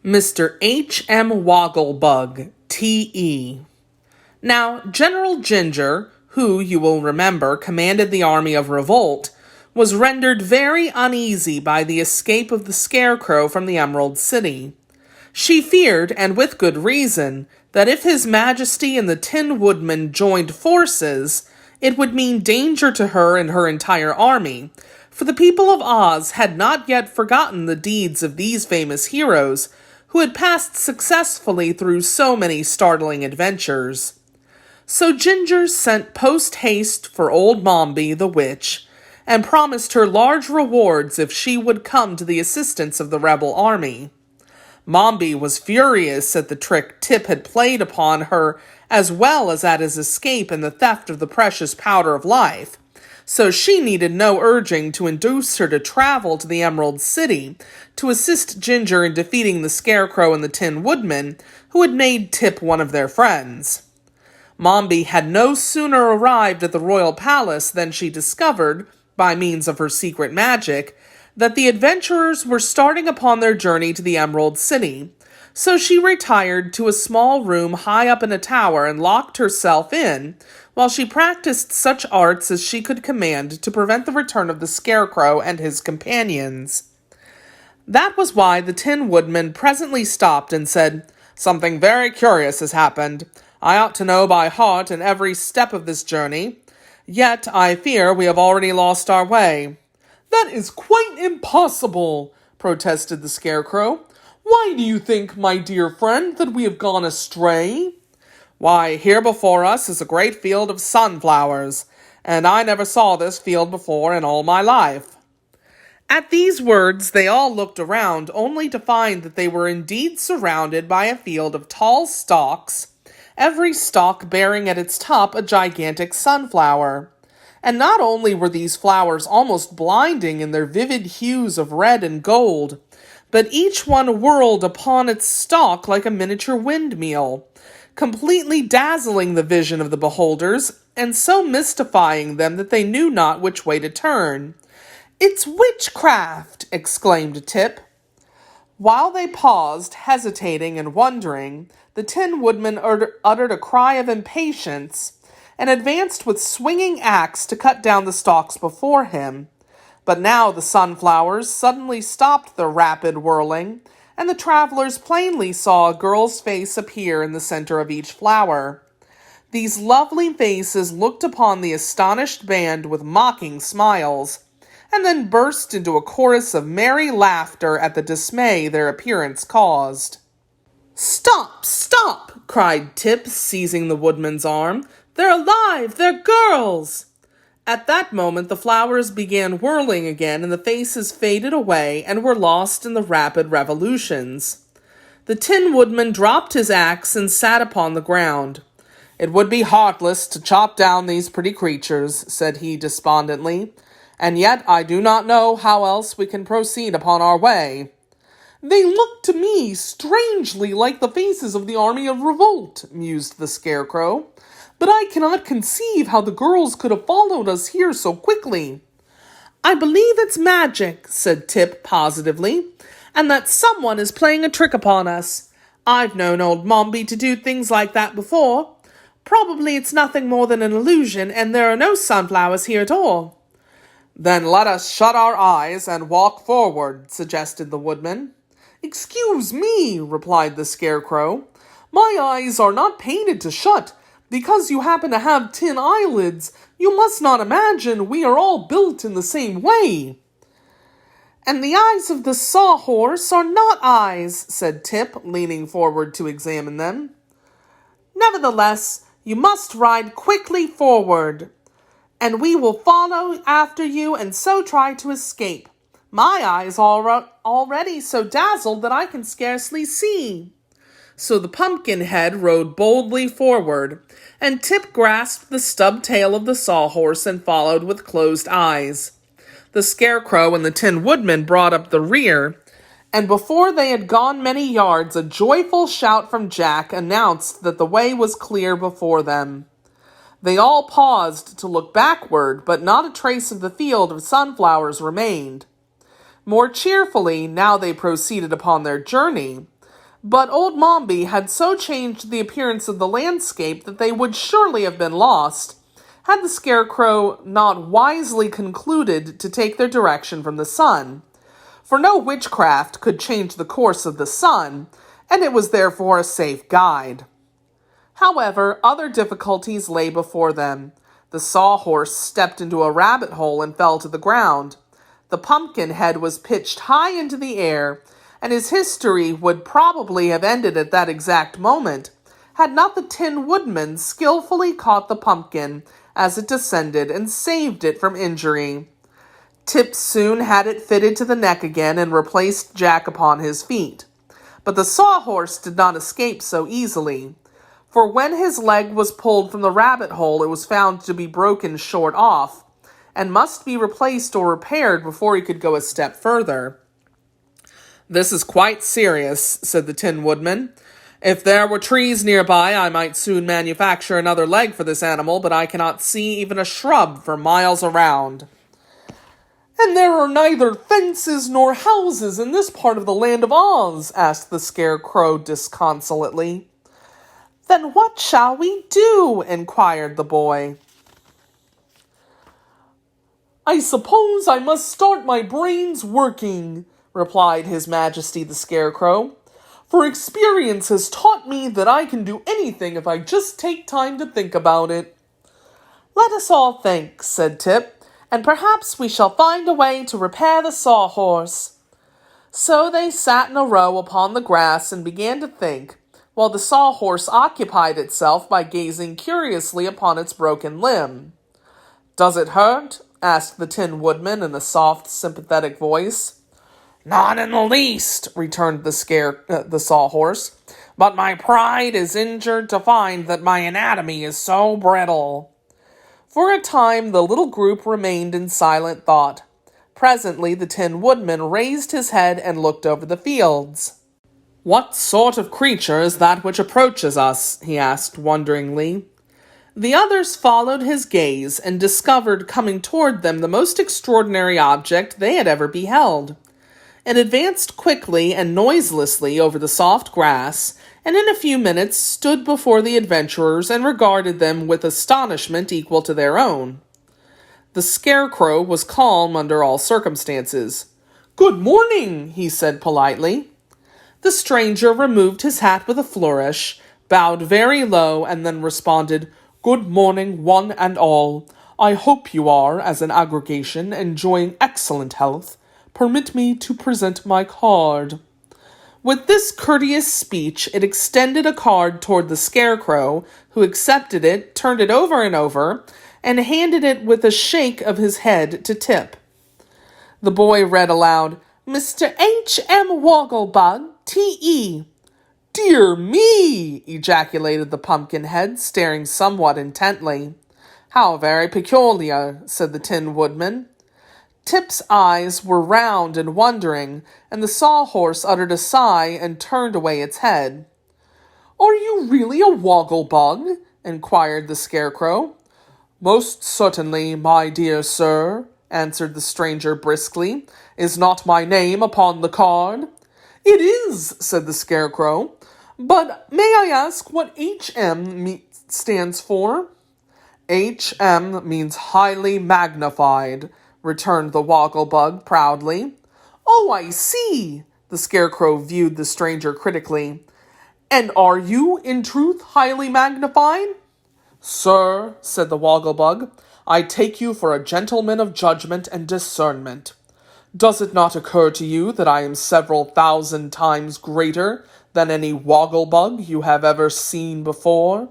Mr. H.M. Woggle-Bug, T.E. Now, General Ginger, who, you will remember, commanded the army of revolt, was rendered very uneasy by the escape of the Scarecrow from the Emerald City. She feared, and with good reason, that if His Majesty and the Tin Woodman joined forces, it would mean danger to her and her entire army, for the people of Oz had not yet forgotten the deeds of these famous heroes, who had passed successfully through so many startling adventures. So Ginger sent post-haste for old Mombi the witch, and promised her large rewards if she would come to the assistance of the rebel army. Mombi was furious at the trick Tip had played upon her, as well as at his escape and the theft of the precious powder of life, so she needed no urging to induce her to travel to the Emerald City to assist Ginger in defeating the Scarecrow and the Tin Woodman, who had made Tip one of their friends. Mombi had no sooner arrived at the royal palace than she discovered, by means of her secret magic, that the adventurers were starting upon their journey to the Emerald City, so she retired to a small room high up in a tower and locked herself in, while she practiced such arts as she could command to prevent the return of the Scarecrow and his companions. That was why the Tin Woodman presently stopped and said, "Something very curious has happened. I ought to know by heart in every step of this journey. Yet, I fear we have already lost our way." "That is quite impossible," protested the Scarecrow. "Why do you think, my dear friend, that we have gone astray?" "Why, here before us is a great field of sunflowers, and I never saw this field before in all my life." At these words, they all looked around, only to find that they were indeed surrounded by a field of tall stalks, every stalk bearing at its top a gigantic sunflower. And not only were these flowers almost blinding in their vivid hues of red and gold, but each one whirled upon its stalk like a miniature windmill, completely dazzling the vision of the beholders, and so mystifying them that they knew not which way to turn. "It's witchcraft!" exclaimed Tip. While they paused, hesitating and wondering, the Tin Woodman uttered a cry of impatience, and advanced with swinging axe to cut down the stalks before him. But now the sunflowers suddenly stopped their rapid whirling, and the travelers plainly saw a girl's face appear in the center of each flower. These lovely faces looked upon the astonished band with mocking smiles, and then burst into a chorus of merry laughter at the dismay their appearance caused. "Stop! Stop!" cried Tip, seizing the woodman's arm. "They're alive! They're girls!" At that moment the flowers began whirling again, and the faces faded away and were lost in the rapid revolutions. The Tin Woodman dropped his axe and sat upon the ground. "It would be heartless to chop down these pretty creatures," said he despondently, "and yet I do not know how else we can proceed upon our way." "They look to me strangely like the faces of the army of revolt," mused the Scarecrow. "But I cannot conceive how the girls could have followed us here so quickly." "I believe it's magic," said Tip positively, "and that someone is playing a trick upon us. I've known old Mombi to do things like that before. Probably it's nothing more than an illusion, and there are no sunflowers here at all." "Then let us shut our eyes and walk forward," suggested the woodman. "Excuse me," replied the Scarecrow. "My eyes are not painted to shut. Because you happen to have tin eyelids, you must not imagine we are all built in the same way." "And the eyes of the sawhorse are not eyes," said Tip, leaning forward to examine them. "Nevertheless, you must ride quickly forward, and we will follow after you and so try to escape. My eyes are already so dazzled that I can scarcely see." So the Pumpkinhead rode boldly forward, and Tip grasped the stub tail of the sawhorse and followed with closed eyes. The Scarecrow and the Tin Woodman brought up the rear, and before they had gone many yards, a joyful shout from Jack announced that the way was clear before them. They all paused to look backward, but not a trace of the field of sunflowers remained. More cheerfully, now they proceeded upon their journey, But old Mombi had so changed the appearance of the landscape that they would surely have been lost had the Scarecrow not wisely concluded to take their direction from the sun. For no witchcraft could change the course of the sun, and it was therefore a safe guide. However, other difficulties lay before them. The Sawhorse stepped into a rabbit hole and fell to the ground. The pumpkin head was pitched high into the air, and his history would probably have ended at that exact moment, had not the Tin Woodman skillfully caught the pumpkin as it descended and saved it from injury. Tip soon had it fitted to the neck again and replaced Jack upon his feet. But the Sawhorse did not escape so easily, for when his leg was pulled from the rabbit hole, it was found to be broken short off, and must be replaced or repaired before he could go a step further. "This is quite serious," said the Tin Woodman. "If there were trees nearby, I might soon manufacture another leg for this animal, but I cannot see even a shrub for miles around." "And there are neither fences nor houses in this part of the land of Oz?" asked the Scarecrow disconsolately. "Then what shall we do?" inquired the boy. "I suppose I must start my brains working," replied His Majesty the Scarecrow, "for experience has taught me that I can do anything if I just take time to think about it." "Let us all think," said Tip, "and perhaps we shall find a way to repair the Sawhorse." So they sat in a row upon the grass and began to think, while the Sawhorse occupied itself by gazing curiously upon its broken limb. "Does it hurt?" asked the Tin Woodman in a soft, sympathetic voice. "Not in the least," returned the Sawhorse, "but my pride is injured to find that my anatomy is so brittle." For a time the little group remained in silent thought. Presently the Tin Woodman raised his head and looked over the fields. "What sort of creature is that which approaches us?" he asked wonderingly. The others followed his gaze and discovered coming toward them the most extraordinary object they had ever beheld. It advanced quickly and noiselessly over the soft grass, and in a few minutes stood before the adventurers and regarded them with astonishment equal to their own. The Scarecrow was calm under all circumstances. "Good morning," he said politely. The stranger removed his hat with a flourish, bowed very low, and then responded, "Good morning, one and all. I hope you are, as an aggregation, enjoying excellent health. Permit me to present my card." With this courteous speech, it extended a card toward the Scarecrow, who accepted it, turned it over and over, and handed it with a shake of his head to Tip. The boy read aloud, "Mr. H.M. Woggle-Bug, T.E." "Dear me!" ejaculated the Pumpkinhead, staring somewhat intently. "How very peculiar," said the Tin Woodman. Tip's eyes were round and wondering, and the Sawhorse uttered a sigh and turned away its head. "Are you really a Woggle-Bug?" inquired the Scarecrow. "Most certainly, my dear sir," answered the stranger briskly. "Is not my name upon the card?" "It is," said the Scarecrow. "But may I ask what H.M. stands for?" "H.M. means highly magnified," returned the Woggle-Bug proudly. "Oh, I see." The Scarecrow viewed the stranger critically. "And are you, in truth, highly magnified?" "Sir," said the Woggle-Bug, "I take you for a gentleman of judgment and discernment. Does it not occur to you that I am several thousand times greater than any Woggle-Bug you have ever seen before?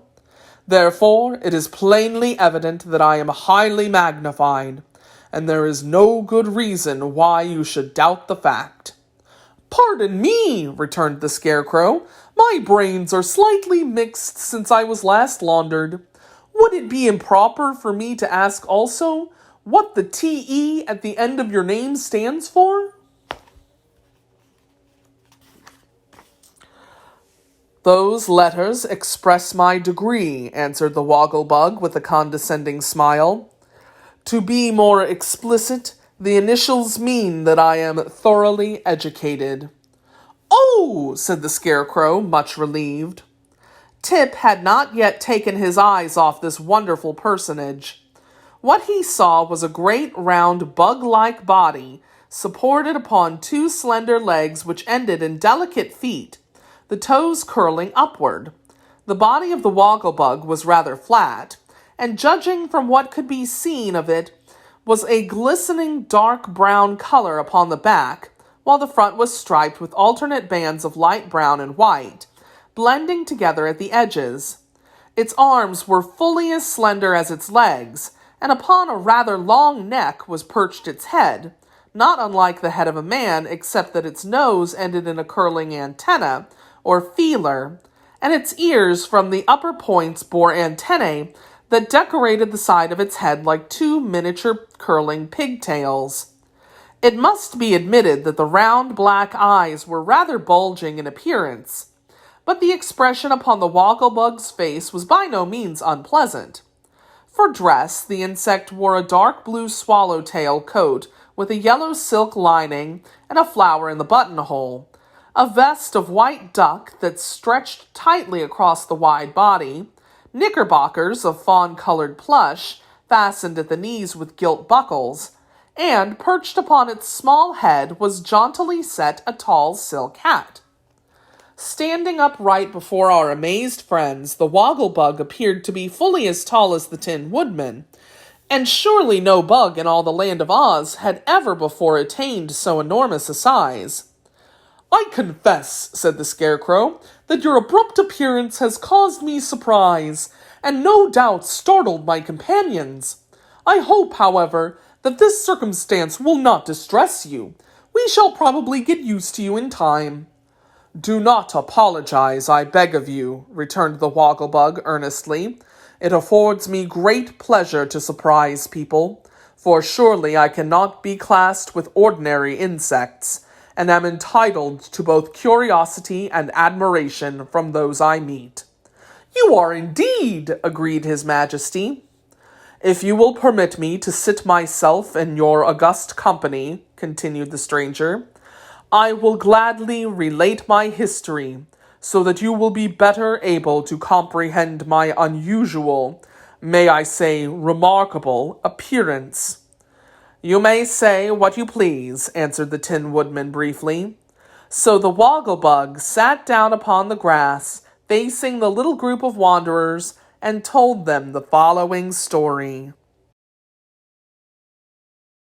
Therefore, it is plainly evident that I am highly magnified, and there is no good reason why you should doubt the fact." "Pardon me," returned the Scarecrow. "My brains are slightly mixed since I was last laundered. Would it be improper for me to ask also what the T.E. at the end of your name stands for?" "Those letters express my degree," answered the Woggle-Bug with a condescending smile. "To be more explicit, the initials mean that I am thoroughly educated." "Oh!" said the Scarecrow, much relieved. Tip had not yet taken his eyes off this wonderful personage. What he saw was a great round bug-like body supported upon two slender legs which ended in delicate feet, the toes curling upward. The body of the Woggle-Bug was rather flat, and judging from what could be seen of it, was a glistening dark brown color upon the back, while the front was striped with alternate bands of light brown and white, blending together at the edges. Its arms were fully as slender as its legs, and upon a rather long neck was perched its head, not unlike the head of a man, except that its nose ended in a curling antenna, or feeler, and its ears from the upper points bore antennae that decorated the side of its head like two miniature curling pigtails. It must be admitted that the round black eyes were rather bulging in appearance, but the expression upon the Woggle-Bug's face was by no means unpleasant. For dress, the insect wore a dark blue swallowtail coat with a yellow silk lining and a flower in the buttonhole, a vest of white duck that stretched tightly across the wide body, knickerbockers of fawn-colored plush fastened at the knees with gilt buckles, and perched upon its small head was jauntily set a tall silk hat. Standing upright before our amazed friends, the Woggle-Bug appeared to be fully as tall as the Tin Woodman, and surely no bug in all the land of Oz had ever before attained so enormous a size. "I confess," said the Scarecrow, "that your abrupt appearance has caused me surprise, and no doubt startled my companions. I hope, however, that this circumstance will not distress you. We shall probably get used to you in time." "Do not apologize, I beg of you," returned the Woggle-Bug earnestly. "It affords me great pleasure to surprise people, for surely I cannot be classed with ordinary insects, and am entitled to both curiosity and admiration from those I meet." "You are indeed," agreed His Majesty. "If you will permit me to sit myself in your august company," continued the stranger, "I will gladly relate my history, so that you will be better able to comprehend my unusual, may I say remarkable, appearance." "You may say what you please," answered the Tin Woodman briefly. So the Woggle-Bug sat down upon the grass, facing the little group of wanderers, and told them the following story.